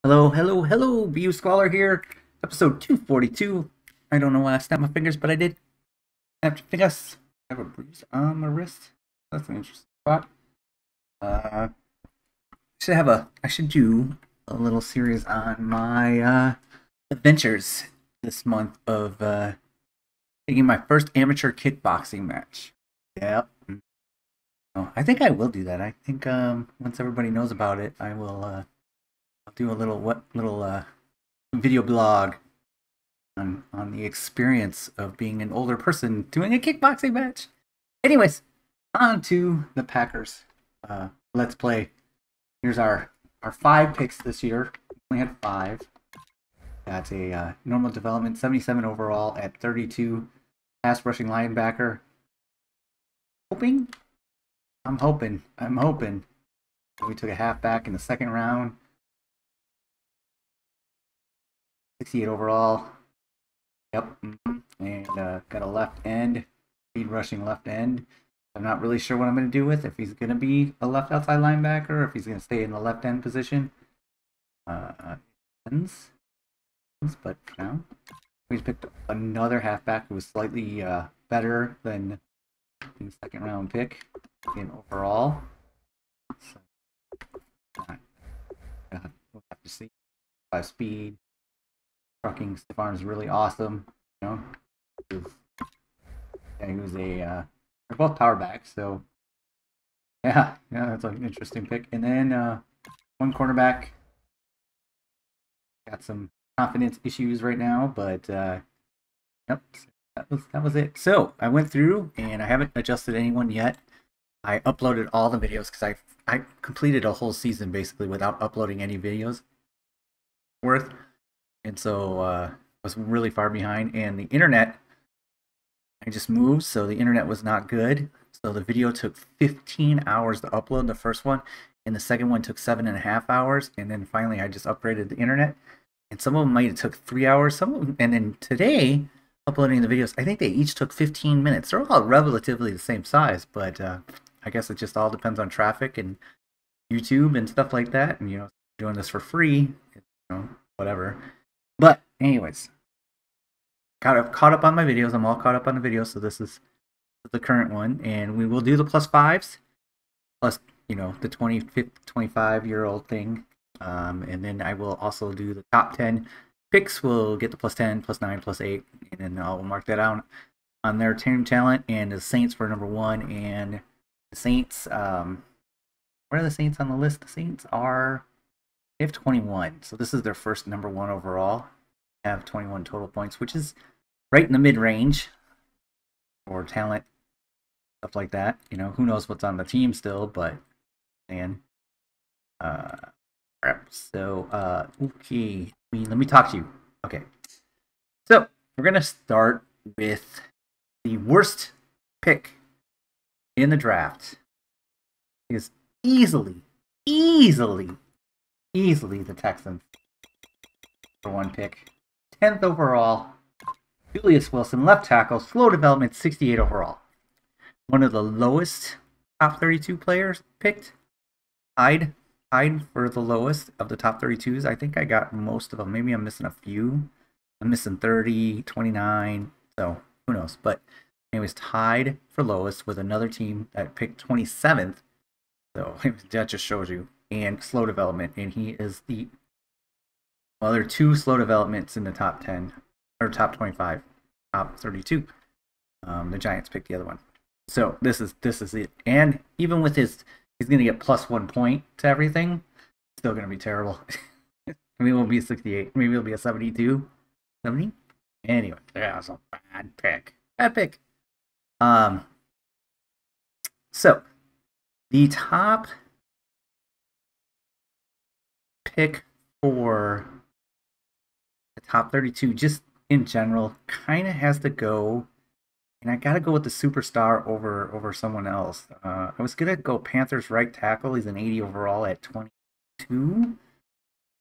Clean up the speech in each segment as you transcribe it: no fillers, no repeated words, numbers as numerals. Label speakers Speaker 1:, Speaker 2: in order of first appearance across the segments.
Speaker 1: Hello, hello, hello, BU Scholar here. Episode 242. I don't know why I snapped my fingers, but I did. I have to fingers. I have a bruise on my wrist. That's an interesting spot. Uh, I should do a little series on my adventures this month of taking my first amateur kickboxing match. Yep. Oh, I think I will do that. I think once everybody knows about it, I'll do a little video blog on the experience of being an older person doing a kickboxing match. Anyways, on to the Packers. Let's play. Here's our five picks this year. We only had five. Got a normal development, 77 overall at 32. Pass rushing linebacker. Hoping? I'm hoping. We took a halfback in the second round. 68 overall. Yep. And got a left end, speed rushing left end. I'm not really sure what I'm going to do with, if he's going to be a left outside linebacker or if he's going to stay in the left end position. Ends. But for now, we just picked another halfback who was slightly better than the second round pick in overall. So, we'll have to see. Speed. Trucking stiff arm is really awesome. You know, he was they're both power backs, so yeah, that's an interesting pick. And then one cornerback got some confidence issues right now, but yep, that was it. So I went through and I haven't adjusted anyone yet. I uploaded all the videos because I completed a whole season basically without uploading any videos worth. And so I was really far behind, and the internet, I just moved, so the internet was not good. So the video took 15 hours to upload, the first one, and the second one took 7.5 hours. And then finally I just upgraded the internet, and some of them might have took 3 hours, some of them, and then today uploading the videos, I think they each took 15 minutes. They're all relatively the same size, but I guess it just all depends on traffic and YouTube and stuff like that. And doing this for free, whatever. But anyways, caught up on my videos. I'm all caught up on the videos, so this is the current one, and we will do the plus fives, plus the 25-year-old thing, and then I will also do the top 10 picks. We'll get the plus 10, plus 9, plus 8, and then I'll mark that out on their team talent. And the Saints were number 1, and the Saints, where are the Saints on the list? The Saints are. They have 21, so this is their first number 1 overall. They have 21 total points, which is right in the mid-range for talent, stuff like that. Who knows what's on the team still, but man. So, okay, let me talk to you. Okay, so we're gonna start with the worst pick in the draft. Is easily the Texans for one pick. 10th overall, Julius Wilson, left tackle, slow development, 68 overall. One of the lowest top 32 players picked. Tied for the lowest of the top 32s. I think I got most of them. Maybe I'm missing a few. I'm missing 30, 29, so who knows. But anyways, tied for lowest with another team that picked 27th. So that just shows you. And slow development, and he is the there are 2 slow developments in the top 10 or top 25, top 32. The Giants picked the other one, so this is it. And even with he's gonna get plus 1 point to everything. Still gonna be terrible. Maybe it won't be a 68. Maybe it'll be a 72, 70. Anyway, yeah, it's a bad pick. So the top pick for the top 32, just in general, kind of has to go, and I gotta go with the superstar over someone else. I was gonna go Panthers right tackle. He's an 80 overall at 22,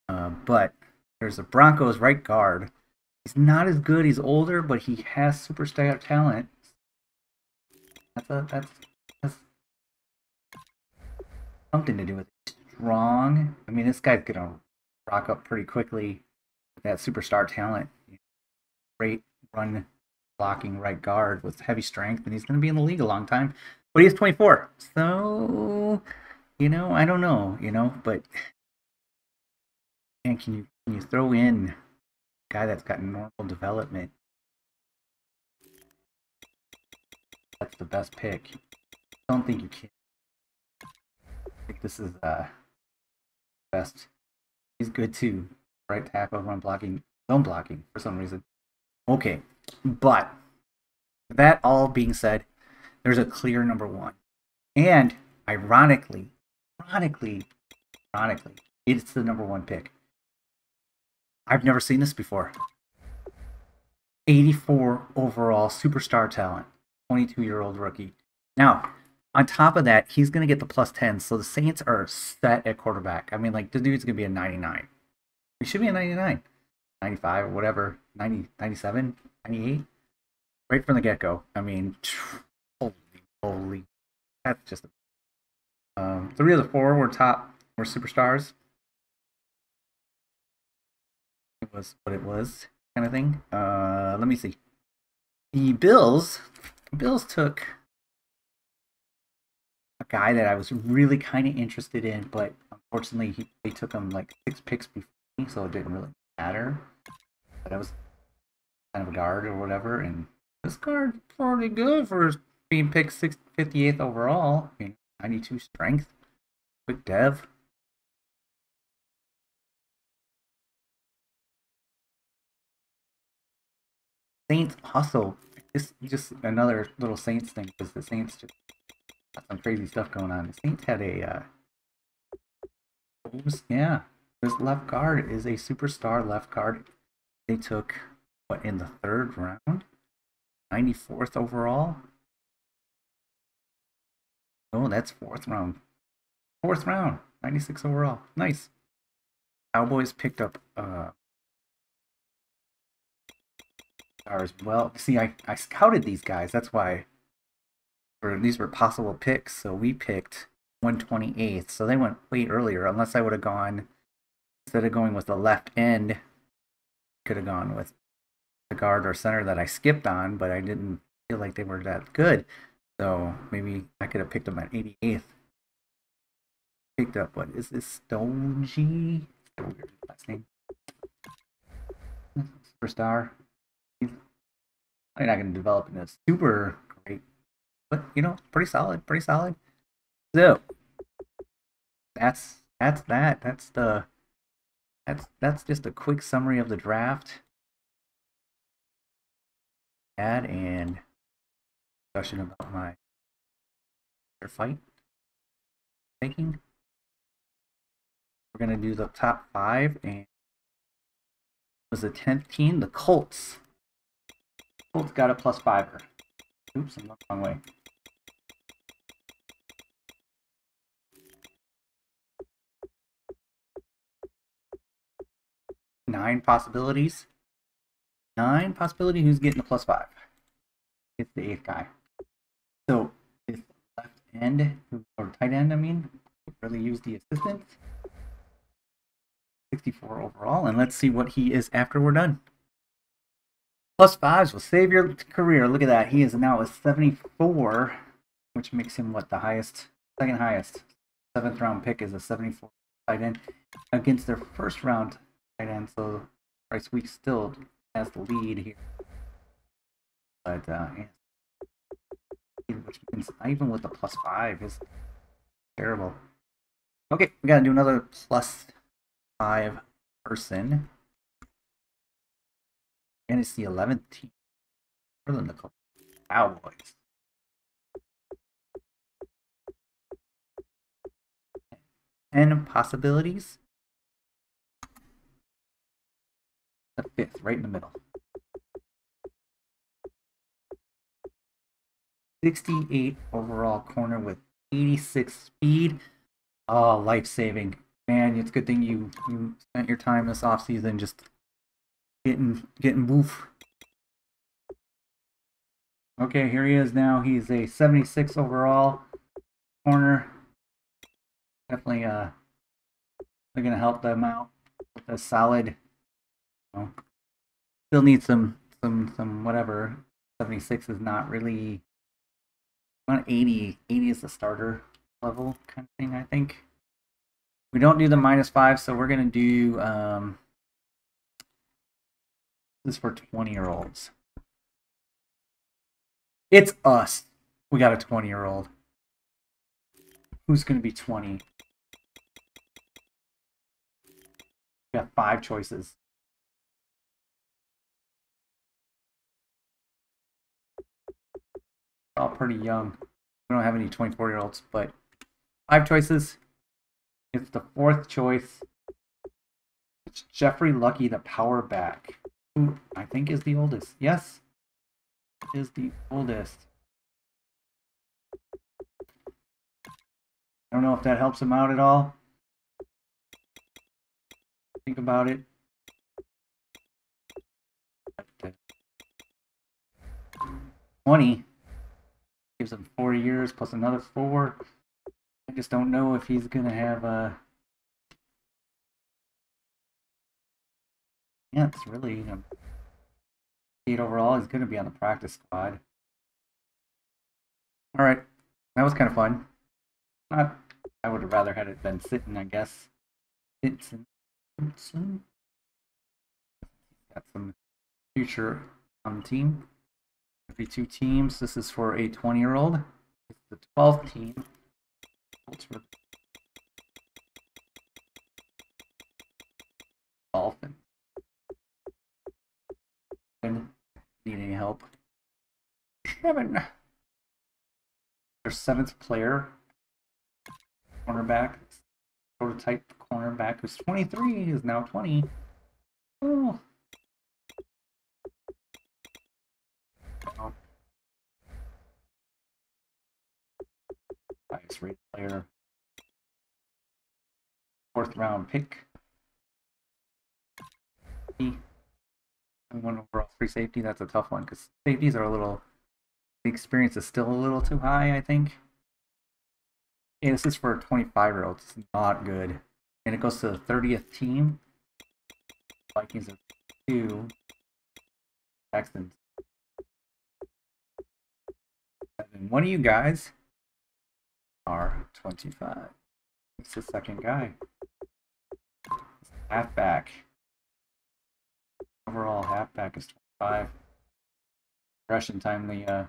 Speaker 1: but there's a Broncos right guard. He's not as good. He's older, but he has superstar talent. That's something to do with it. Strong. I mean, this guy's gonna rock up pretty quickly with that superstar talent. Great run blocking right guard with heavy strength, and he's going to be in the league a long time. But he's 24, so I don't know, but and can you throw in a guy that's got normal development? That's the best pick. I don't think you can. I think this is best. He's good too. Right tackle, run blocking, zone blocking for some reason. Okay, but that all being said, there's a clear number one. And ironically, it's the number one pick. I've never seen this before. 84 overall superstar talent, 22-year-old rookie. Now, on top of that, he's going to get the plus 10. So the Saints are set at quarterback. I mean, like, the dude's going to be a 99. He should be a 99, 95 or whatever, 90, 97, 98. Right from the get-go. I mean, holy. That's just 3 of the 4 were superstars. It was what it was, kind of thing. Let me see. The Bills took a guy that I was really kind of interested in, but unfortunately they took him like 6 picks before me, so it didn't really matter. But I was kind of a guard or whatever, and this guard's pretty good for being picked 58th overall. I mean, 92 strength, quick dev. Saints also, this just another little Saints thing, because the Saints just got some crazy stuff going on. The Saints had a yeah, this left guard is a superstar left guard. They took what in the 3rd round, 94th overall. Oh, that's 4th round. 4th round, 96 overall. Nice. Cowboys picked up as well. See, I scouted these guys. That's why these were possible picks. So we picked 128th. So they went way earlier. Unless I would have gone, instead of going with the left end, could have gone with the guard or center that I skipped on, but I didn't feel like they were that good. So maybe I could have picked them at 88th. Picked up, what is this? Stoneji? Last name. Superstar. He's not going to develop into super great, but pretty solid. So that's that. That's just a quick summary of the draft. And discussion about my fight taking. We're gonna do the top 5, and it was the 10th team, the Colts. Colts got a +5er. Oops, I'm going the wrong way. Nine possibilities who's getting a +5. It's the 8th guy. So this left end, or tight end, I mean, really use the assistant. 64 overall, and let's see what he is after we're done. +5s will save your career. Look at that. He is now a 74, which makes him what, the highest, second highest. 7th round pick is a 74 tight end against their 1st round tight end. So Bryce Week still has the lead here. But which means even with the +5 is terrible. Okay, we gotta do another +5 person. And it's the 11th team. More than the Cowboys. And possibilities. The 5th, right in the middle. 68 overall corner with 86 speed. Oh, life-saving. Man, it's a good thing you spent your time this offseason just getting woof. Okay, here he is now. He's a 76 overall corner. Definitely they're gonna help them out with a solid, you know, still needs some whatever. 76 is not really, not 80. 80 is the starter level kind of thing, I think. We don't do the -5, so we're gonna do this is for 20-year-olds. It's us. We got a 20-year-old. Who's gonna be 20? We got 5 choices. All pretty young. We don't have any 24-year-olds, but 5 choices. It's the 4th choice. It's Jeffrey Lucky, the power back, who I think is the oldest. Yes, is the oldest. I don't know if that helps him out at all. Think about it. 20 gives him 4 years plus another 4. I just don't know if he's gonna have a. Yeah, it's really 8 overall. He's gonna be on the practice squad. All right, that was kind of fun. Not. I would have rather had it been sitting, I guess. Sitting. Got some future on the team. 32 teams. This is for a 20-year-old. It's the 12th team. Dolphins. Need any help? 7. Their 7th player. Cornerback. Prototype cornerback who's 23 is now 20. Oh. Highest rated player. 4th round pick. 1 overall free safety. That's a tough one because safeties are a little. The experience is still a little too high, I think. Yeah, this is for 25-year-olds. It's not good. And it goes to the 30th team. Vikings are 2. Texans. 7. One of you guys are 25. It's the 2nd guy. Halfback. Overall halfback is 25. Rushing time, the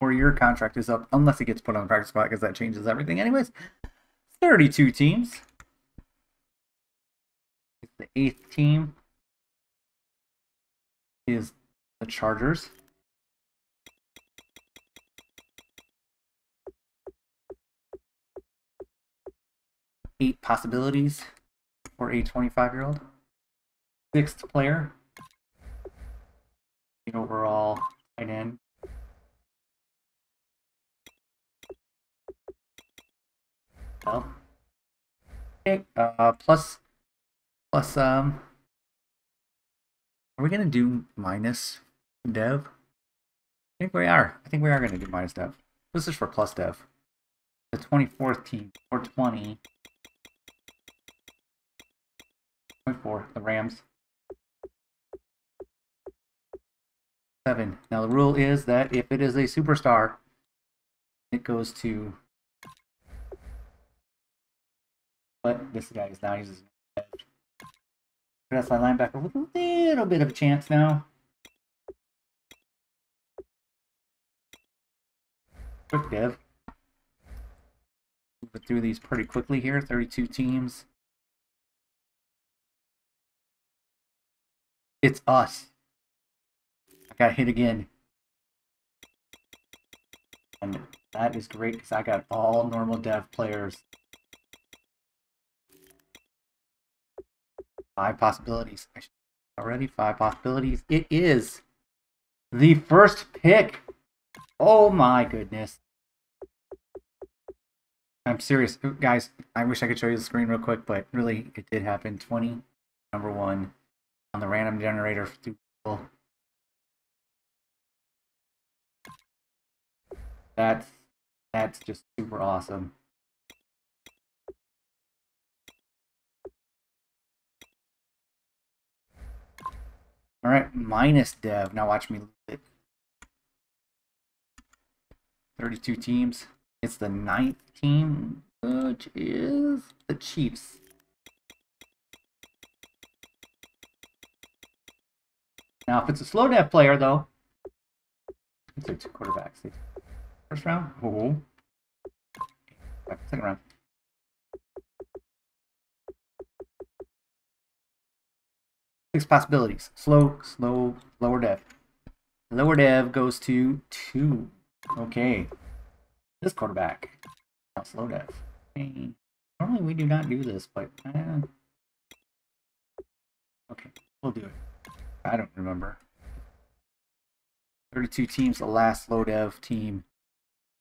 Speaker 1: 4-year contract is up, unless he gets put on the practice squad, because that changes everything. Anyways, 32 teams. The 8th team is the Chargers. Eight possibilities for a 25-year-old. 6th player. Overall tight end. Well, okay. Plus, are we gonna do minus dev? I think we are. I think we are gonna do minus dev. This is for plus dev. The 24th team, 420. 24, the Rams. 7. Now the rule is that if it is a superstar, it goes to. But this guy is now uses outside linebacker with a little bit of a chance now. Quick dev. Moving through these pretty quickly here. 32 teams. It's us. I got hit again. And that is great because I got all normal dev players. 5 possibilities. Already 5 possibilities. It is the first pick. Oh my goodness. I'm serious. Guys, I wish I could show you the screen real quick, but really it did happen. 20, number 1 on the random generator through Google. That's just super awesome. All right, minus Dev. Now watch me lose it. 32 teams. It's the 9th team, which is the Chiefs. Now, if it's a slow Dev player, though, it's like 2 quarterbacks. First round? Oh. Second round. Six possibilities. Slow, lower Dev. Lower Dev goes to 2. Okay. This quarterback. Now slow Dev. Okay. Normally we do not do this, but okay, we'll do it. I don't remember. 32 teams. The last low Dev team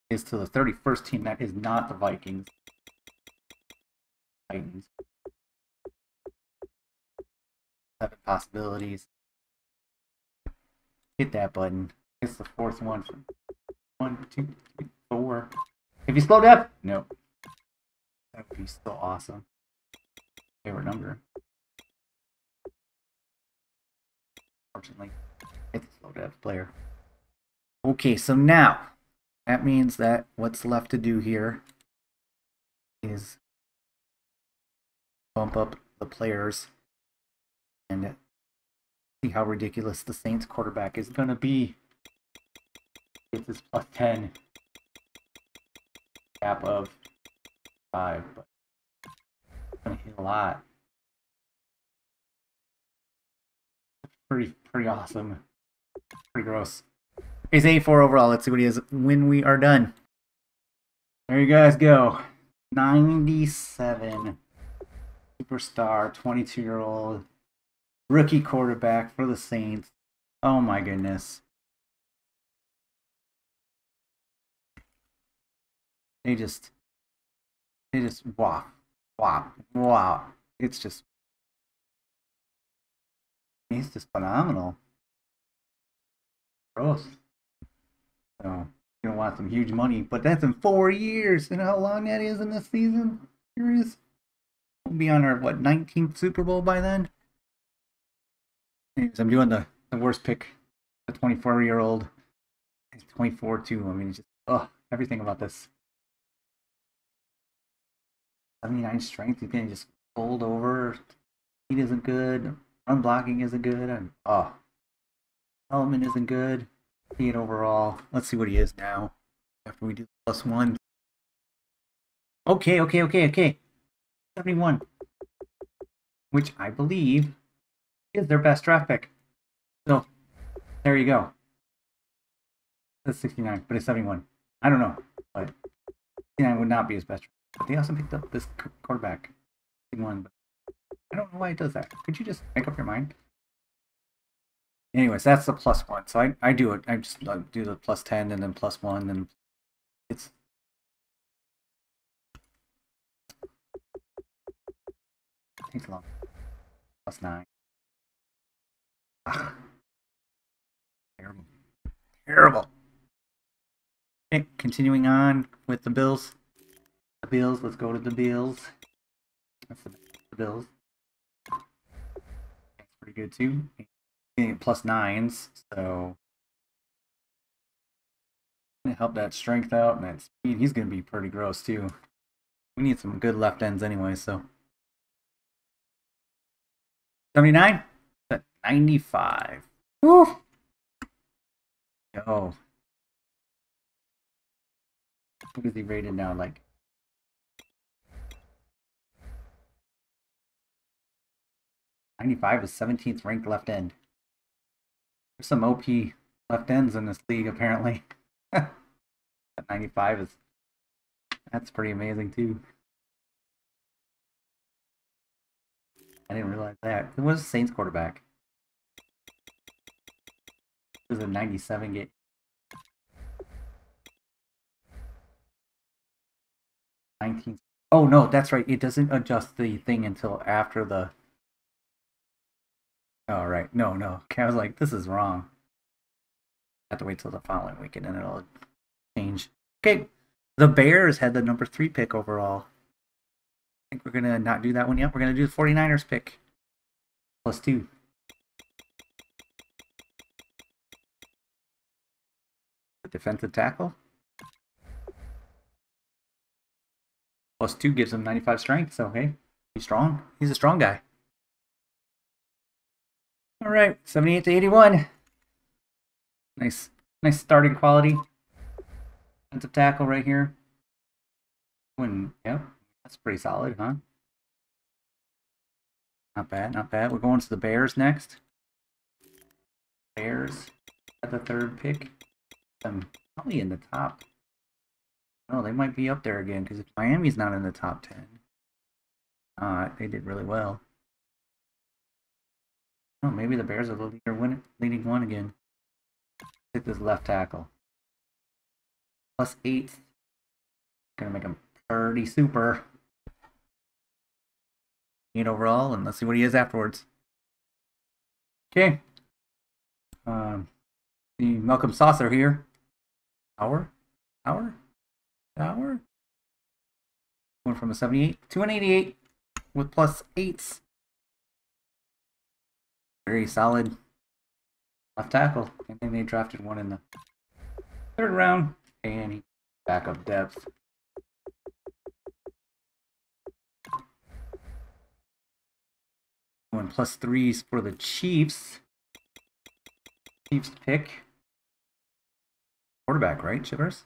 Speaker 1: is to the 31st team. That is not the Vikings. Titans. 7 possibilities. Hit that button. It's the 4th one. 1, 2, 3, 4. If you slow Dev, no. That would be so awesome. Favorite number. Unfortunately, it's a slow Dev player. Okay, so now that means that what's left to do here is bump up the players and see how ridiculous the Saints quarterback is going to be. It's his plus 10 cap of 5, but it's going to hit a lot. Pretty awesome. Pretty gross. He's 84 overall. Let's see what he is when we are done. There you guys go. 97. Superstar, 22-year-old. Rookie quarterback for the Saints. Oh my goodness. They just wow. It's just, he's just phenomenal. Gross. So you're gonna want some huge money, but that's in 4 years. You know how long that is in this season? Serious? We'll be on our 19th Super Bowl by then. Anyways, I'm doing the worst pick, the 24-year-old. He's 24 too. I mean, just everything about this. 79 strength. He's getting just pulled over. Speed isn't good. Run blocking isn't good. And element isn't good. 8 overall. Let's see what he is now. After we do plus 1. Okay. 71. Which I believe is their best draft pick. So, there you go. That's 69, but it's 71. I don't know, but 69 would not be his best. But they also picked up this quarterback. 61, but I don't know why it does that. Could you just make up your mind? Anyways, that's the plus 1. So I do it. I just do the plus 10 and then plus 1, and it's takes long. Plus 9. Ugh. Terrible. Okay, continuing on with the Bills. The Bills, let's go to the Bills. That's the Bills. That's pretty good too. Plus 9s, so gonna help that strength out and that speed. He's gonna be pretty gross too. We need some good left ends anyway, so 79? 95. Woo! Yo. What is he rated now? Like 95 is 17th ranked left end. There's some OP left ends in this league apparently. 95 is, that's pretty amazing too. I didn't realize that. It was a Saints quarterback. It was a 97 game. Oh no, that's right. It doesn't adjust the thing until after the. Oh right, no. Okay, I was like, this is wrong. I have to wait till the following weekend and it'll change. Okay, the Bears had the number 3 pick overall. I think we're gonna not do that one yet. We're gonna do the 49ers pick. +2. The defensive tackle. +2 gives him 95 strength, so hey, he's strong. He's a strong guy. All right, 78 to 81. Nice starting quality. Defensive tackle right here. Yep, that's pretty solid, huh? Not bad, not bad. We're going to the Bears next. Bears at the 3rd pick. I'm probably in the top. Oh, they might be up there again because if Miami's not in the top 10, they did really well. Oh, maybe the Bears are the leading one again. Hit this left tackle. +8. Gonna make him pretty super. 8 overall, and let's see what he is afterwards. Okay. The Malcolm Saucer here. Tower. Went from a 78 to an 88 with +8s. Very solid left tackle. I think they drafted one in the 3rd round, and he backup depth. Going +3s for the Chiefs. Chiefs pick. Quarterback, right, Shivers?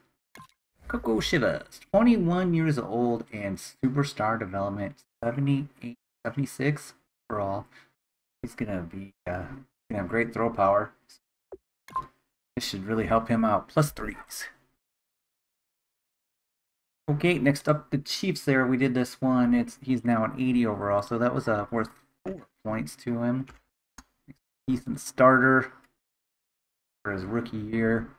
Speaker 1: Coco Shivers. 21 years old and superstar development. 78, 76 overall. He's gonna have great throw power. This should really help him out. +3s. Okay, next up the Chiefs there. We did this one. He's now an 80 overall, so that was worth 4 points to him. Decent starter for his rookie year.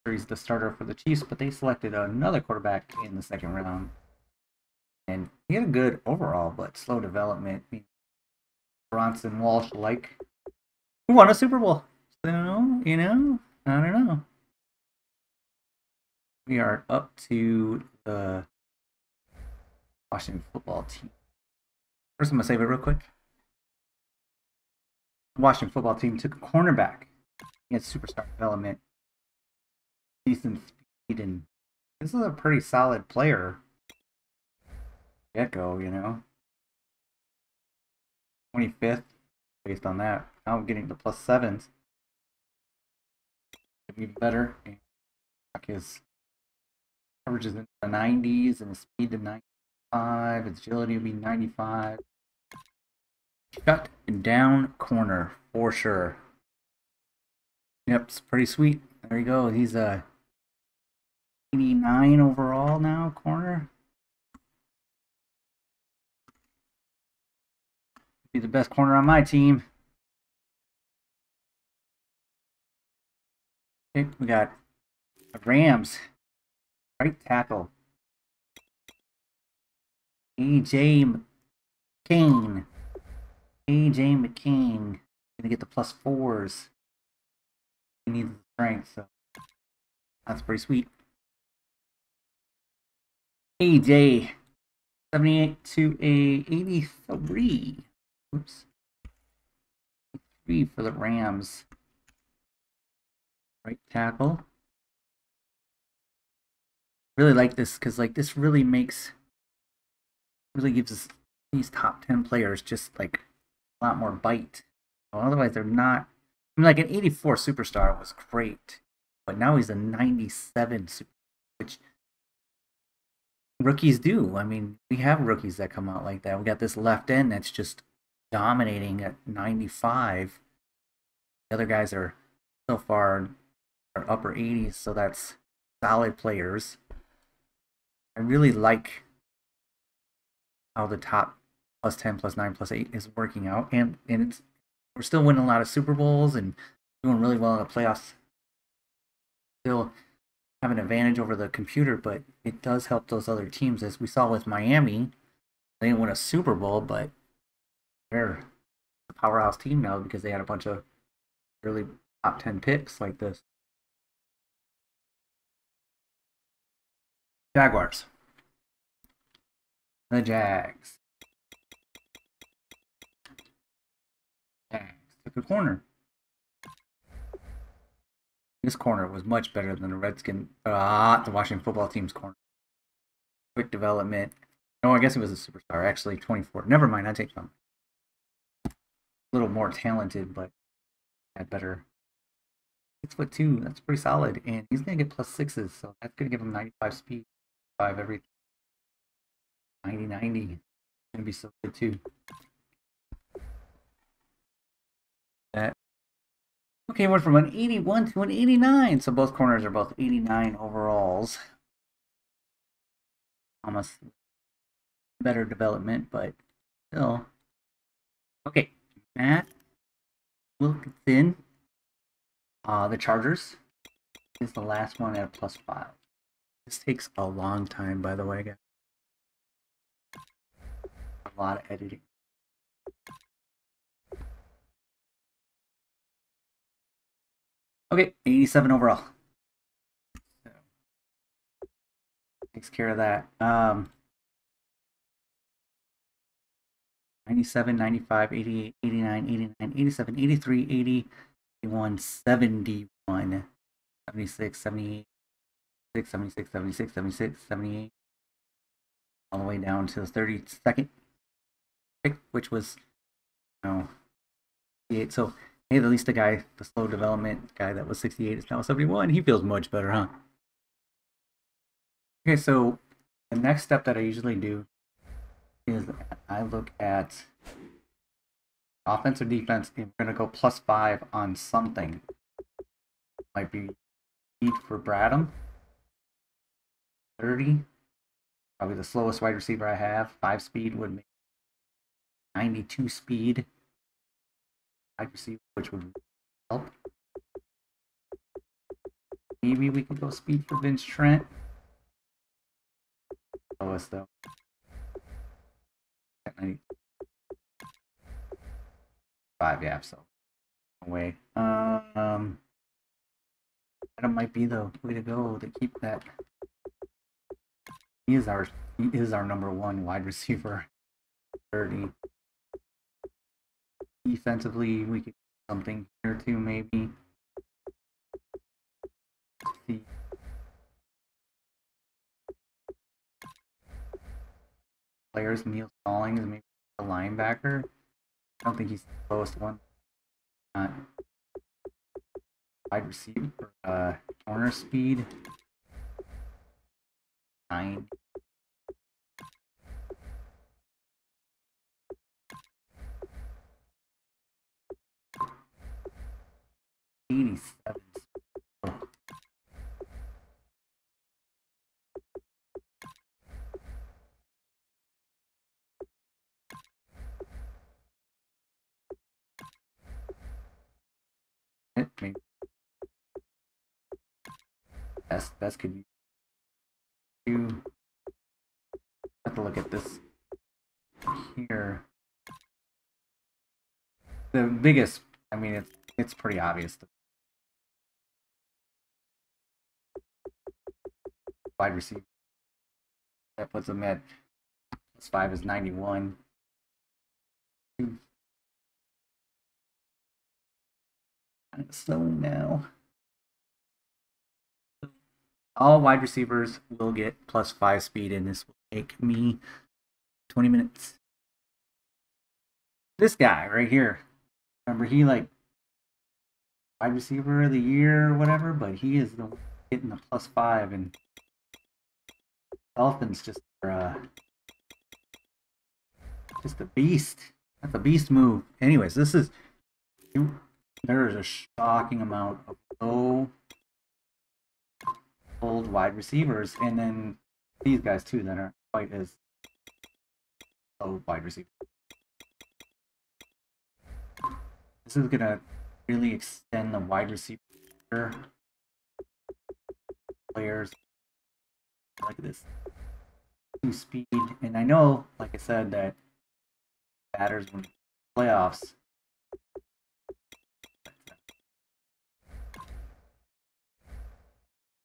Speaker 1: He's the starter for the Chiefs, but they selected another quarterback in the 2nd round. And he had a good overall, but slow development. Bronson Walsh-like. Who won a Super Bowl? So, I don't know. We are up to the Washington football team. First, I'm going to save it real quick. The Washington football team took a cornerback. He had superstar development. Decent speed, and this is a pretty solid player. Get-go, 25th, based on that. Now I'm getting the +7s. Even better. His coverage is in the 90s, and his speed to 95. His agility will be 95. Shut down corner for sure. Yep, it's pretty sweet. There you go. He's a 89 overall now, corner. Be the best corner on my team. Okay, we got the Rams. Right tackle. AJ McCain. AJ McCain. Gonna get the +4s. He needs the strength, so that's pretty sweet. AJ, 78 to a 83. Oops. 3 for the Rams. Right tackle. Really like this because this really gives us these top 10 players just like a lot more bite. Well, otherwise they're not. I mean, like an 84 superstar was great, but now he's a 97 super, which rookies do. I mean, we have rookies that come out like that. We got this left end that's just dominating at 95. The other guys are so far are upper 80s, so that's solid players. I really like how the top +10, +9, +8 is working out, and we're still winning a lot of Super Bowls and doing really well in the playoffs. Still have an advantage over the computer, but it does help those other teams, as we saw with Miami. They didn't win a Super Bowl, but they're a powerhouse team now because they had a bunch of really top 10 picks like this. Jaguars. The Jags. Jags took a corner. This corner was much better than the the Washington football team's corner. Quick development. No, I guess it was a superstar. Actually, 24. Never mind. I take them. A little more talented, but had better. 6'2". That's pretty solid, and he's gonna get +6s, so that's gonna give him 95 speed, 5 every 90. Gonna be so good too. That okay, went from an 81 to an 89, so both corners are both 89 overalls. Almost better development, but still. Okay, Matt Wilkinson. The Chargers is the last one at a +5. This takes a long time, by the way, guys. A lot of editing. Okay, 87 overall. So, takes care of that. 97, 95, 88, 89, 89, 87, 83, 80, 81, 71, 76, 78, 76, 76, 76, 78, all the way down to the 32nd pick, which was, you know, 68. So, hey, at least the guy, the slow development guy that was 68 is now 71. He feels much better, huh? Okay, so the next step that I usually do is I look at offense or defense, and we're going to go +5 on something. Might be speed for Bradham, 30. Probably the slowest wide receiver I have. 5 speed would make 92 speed. Wide receiver, which would help. Maybe we can go speed for Vince Trent. Lowest though. 95, yeah, so no way. That might be the way to go to keep that. He is our number 1 wide receiver. 30. Defensively, we could do something here too, maybe. Let's see. Players, Neil Stallings, maybe a linebacker. I don't think he's the lowest one. Wide receiver, corner speed. 9. Maybe best could you have to look at this here. The biggest, I mean, it's pretty obvious. Wide receiver that puts them at +5 is 91. Kind of slow now. All wide receivers will get +5 speed, and this will take me 20 minutes. This guy right here, remember he like wide receiver of the year or whatever, but he is the one getting the +5, and Dolphins just a beast. That's a beast move. Anyways, there is a shocking amount of low old wide receivers, and then these guys too that aren't quite as low wide receivers. This is gonna really extend the wide receiver players. Like this 2 speed, and I know, like I said, that batters when playoffs.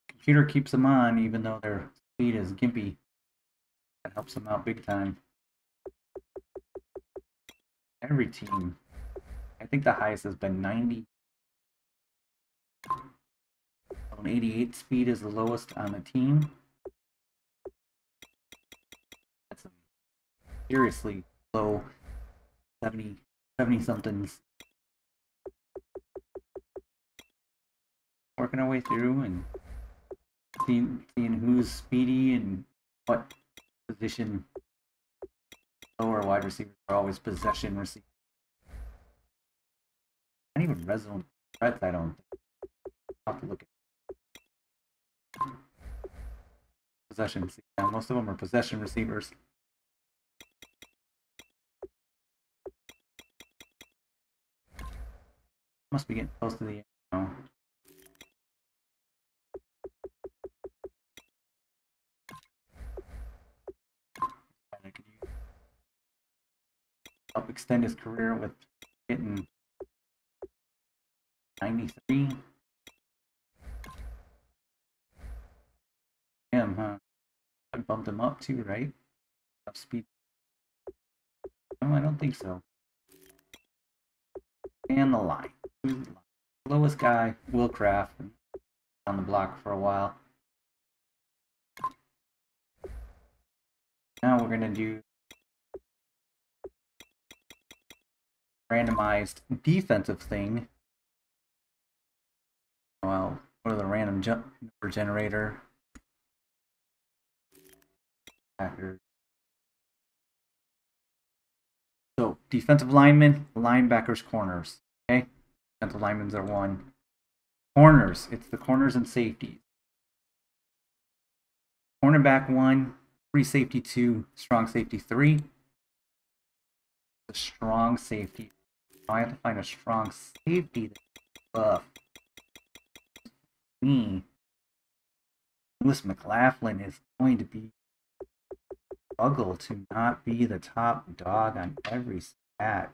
Speaker 1: Computer keeps them on even though their speed is gimpy. That helps them out big time. Every team. I think the highest has been 90. An 88 speed is the lowest on the team. That's a seriously low 70 somethings. Working our way through and seeing who's speedy and what position. Lower wide receivers are always possession receivers. Not even red zone threats, I don't think. I'll have to look at possession. Yeah, most of them are possession receivers. Must be getting close to the end now. Help extend his career with getting 93. Damn, huh? I bumped him up too, right? Up speed. No, I don't think so. And the line. Lowest guy, Will Kraft, on the block for a while. Now we're gonna do randomized defensive thing. Well, go to the random jump number generator. So defensive linemen, linebackers, corners. Okay, defensive linemen are 1. Corners, it's the corners and safeties. Cornerback 1, free safety 2, strong safety 3. The strong safety. I have to find a strong safety that's buff. Me. Lewis McLaughlin is going to be struggle to not be the top dog on every stat.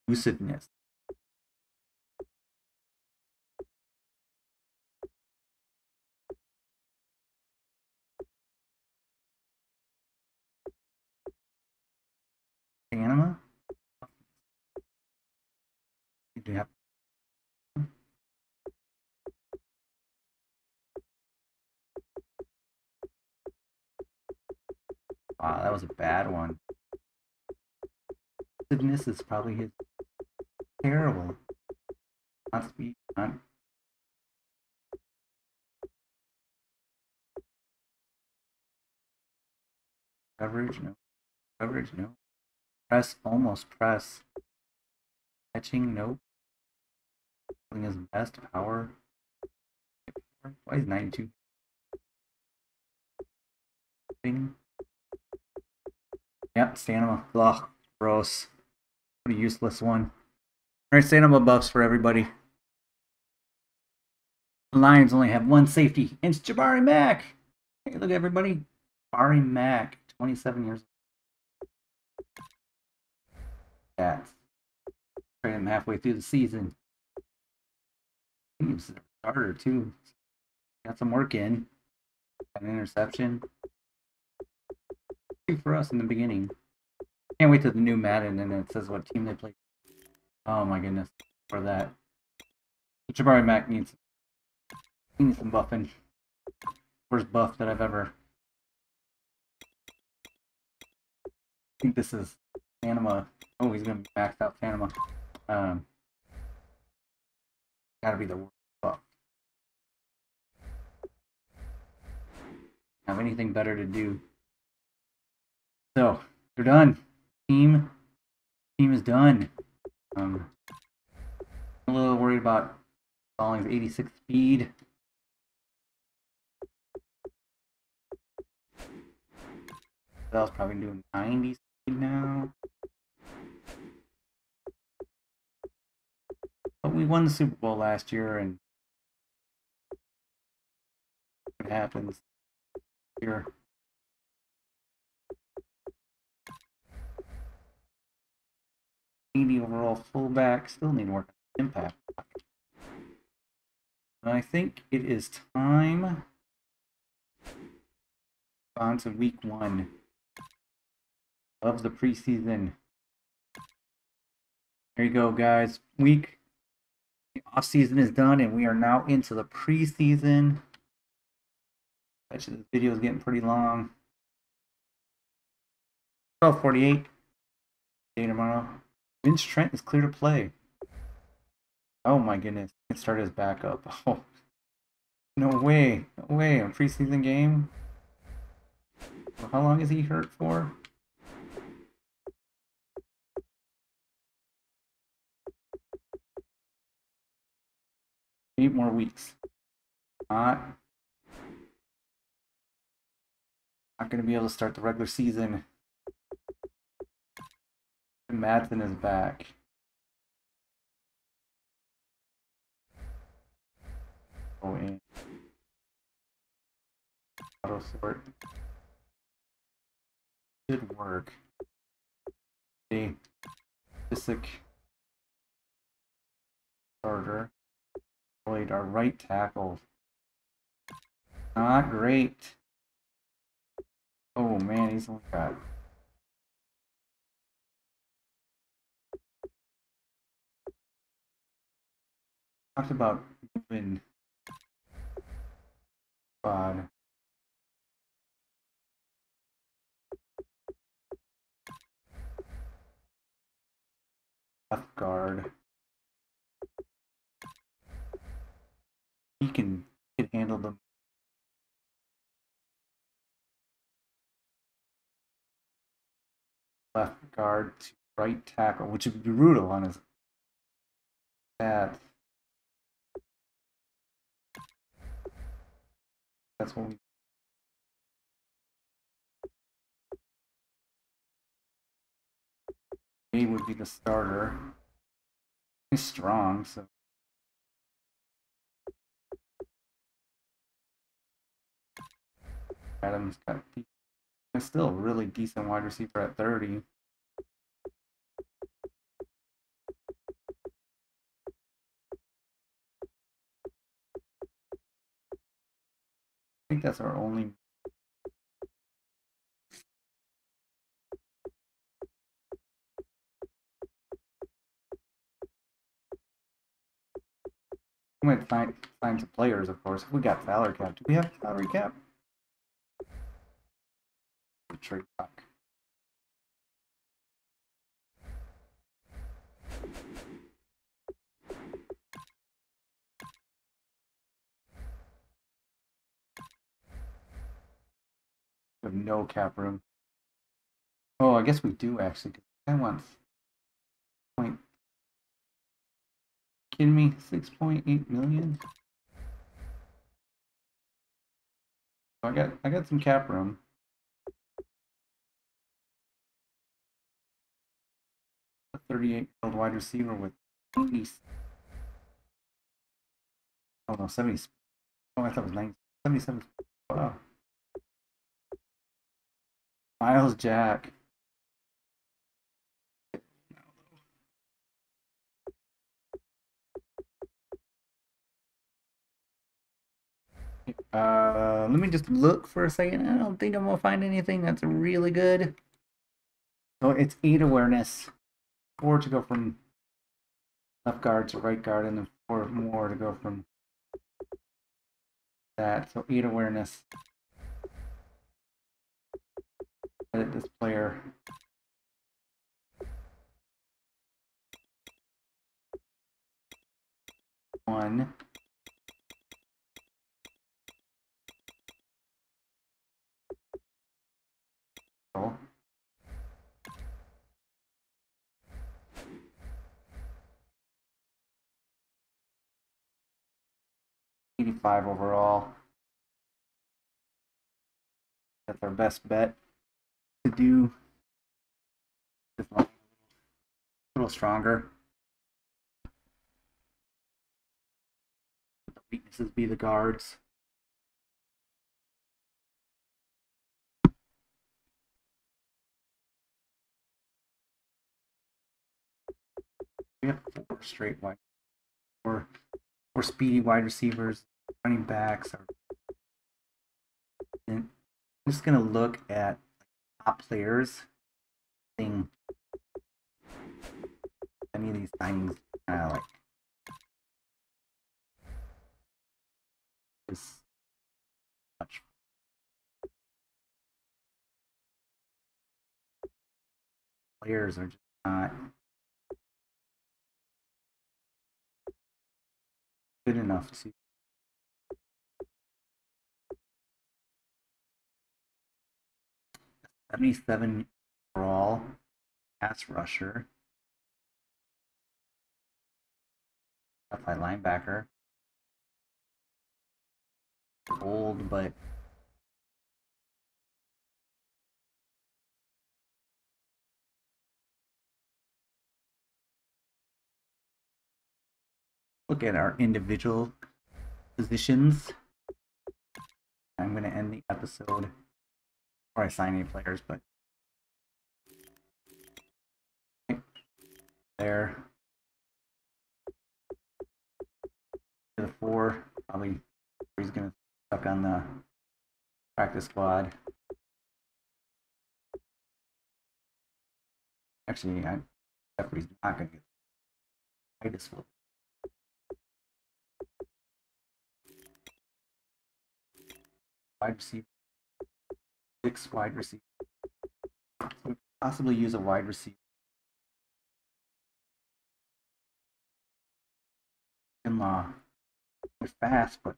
Speaker 1: Elusiveness. Panama? You do have. Wow, that was a bad one. Elusiveness is probably his terrible. Not speed, not. Coverage, no. Coverage, no. Press, almost press. Catching, nope. Pulling his best power. Why is 92? Yep, stamina. Ugh, gross. What a useless one. Alright, stamina buffs for everybody. The Lions only have 1 safety. And it's Jabari Mack. Hey, look, everybody. Jabari Mack, 27 years old. That's trade him halfway through the season. He was a starter, too. Got some work in. Got an interception. Big for us in the beginning. Can't wait till the new Madden and it says what team they play. Oh my goodness. For that. Jabari Mack needs some buffing. Worst buff that I've ever. I think this is Panama. Oh, he's gonna be maxed out Panama. Gotta be the worst buff. Have anything better to do. So, they're done. Team is done. I'm a little worried about Stallings' 86 speed. Bell's probably doing 90 speed now. But we won the Super Bowl last year, and what happens here? 80 overall fullback. Still need to work on impact. I think it is time on to week 1 of the preseason. There you go, guys. The off season is done, and we are now into the preseason. Actually, this video is getting pretty long. 12:48. Day tomorrow. Vince Trent is clear to play. Oh my goodness! He can start his backup. Oh, no way! No way! A preseason game. Well, how long is he hurt for? 8 more weeks. Not going to be able to start the regular season. Madsen is back. Go in. Auto sort. Should work. The basic starter. Played our right tackle. Not great. Oh man, he's only got. Talked about moving squad. Left guard. He can handle them. Left guard to right tackle, which would be brutal on his stats. That's what we. He would be the starter. He's strong, so. Adams got still a really decent wide receiver at 30. I think that's our only. We might find some players, of course. If we got salary cap. Do we have salary cap? Trade back. We have no cap room. Oh, I guess we do actually. I want point. Kidding me? 6.8 million. I got some cap room. A 38-year-old wide receiver with 80. Oh no, 70. Oh, I thought it was 90. 77. Wow. Miles Jack. Let me just look for a second. I don't think I'm gonna find anything that's really good. So it's 8 awareness, 4 to go from left guard to right guard, and then 4 more to go from that. So 8 awareness. Edit this player. One. Oh. $85 overall. That's our best bet to do this line a little stronger. The weaknesses be the guards. We have 4 straight wide, 4 speedy wide receivers, running backs, and I'm just gonna look at top players. Thing any of these signings kind of like this much. Players are just not good enough to 77 overall pass rusher. Outside linebacker. Old, but look at our individual positions. I'm going to end the episode before I sign any players, but there. The 4, probably he's going to stuck on the practice squad. Actually, Jeffrey's not going to get the this will. Wide receiver. 6 wide receiver. So we could possibly use a wide receiver. Law. They're fast, but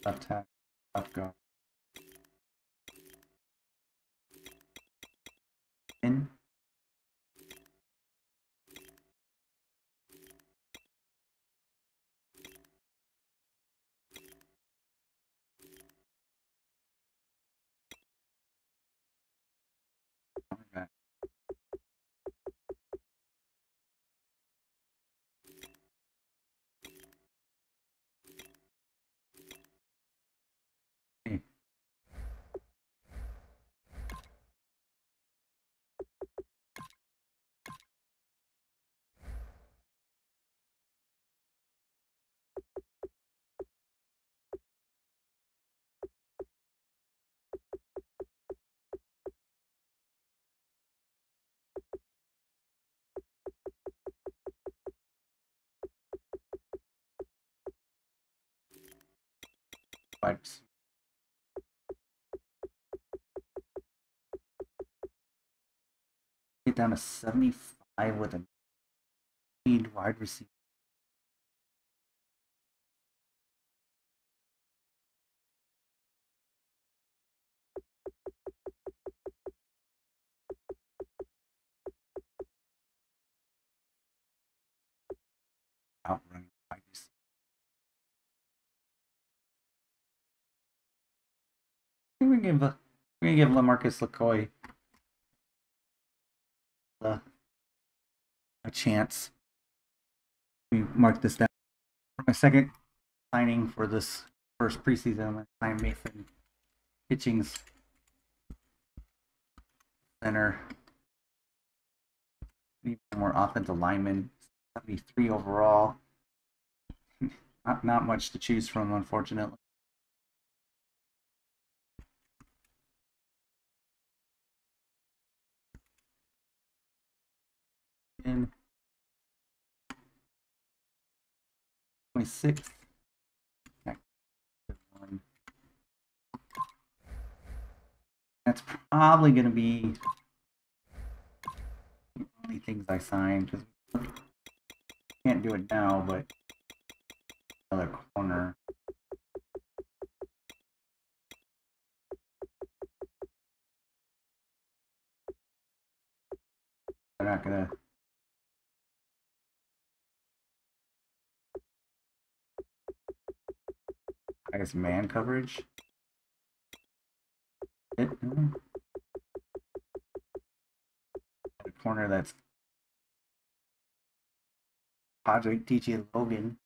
Speaker 1: left tackle, left guard. In. Okay. Hey. Wide receiver. Get down to 75 with a lead wide receiver. Outrunning wide receiver. We're gonna give LaMarcus LaCoy a chance. We mark this down. My second signing for this first preseason. I signed Mason Hitchings, center. Need more offensive linemen. 73 overall. Not much to choose from, unfortunately. In 26th. That's probably going to be the only things I signed. Because can't do it now, but another corner. They're not going to. I guess man coverage. A corner that's Padre DJ Logan.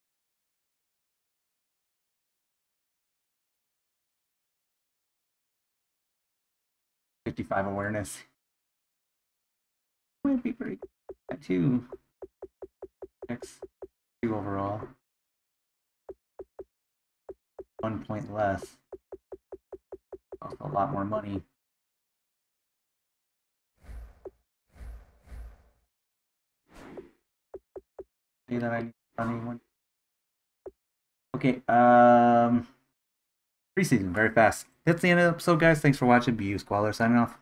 Speaker 1: .55 awareness. Might be pretty good too. Next. 2 overall. 1 point less. Cost a lot more money. See that I need to run anyone. Okay, preseason, very fast. That's the end of the episode, guys. Thanks for watching. BU Squalor signing off.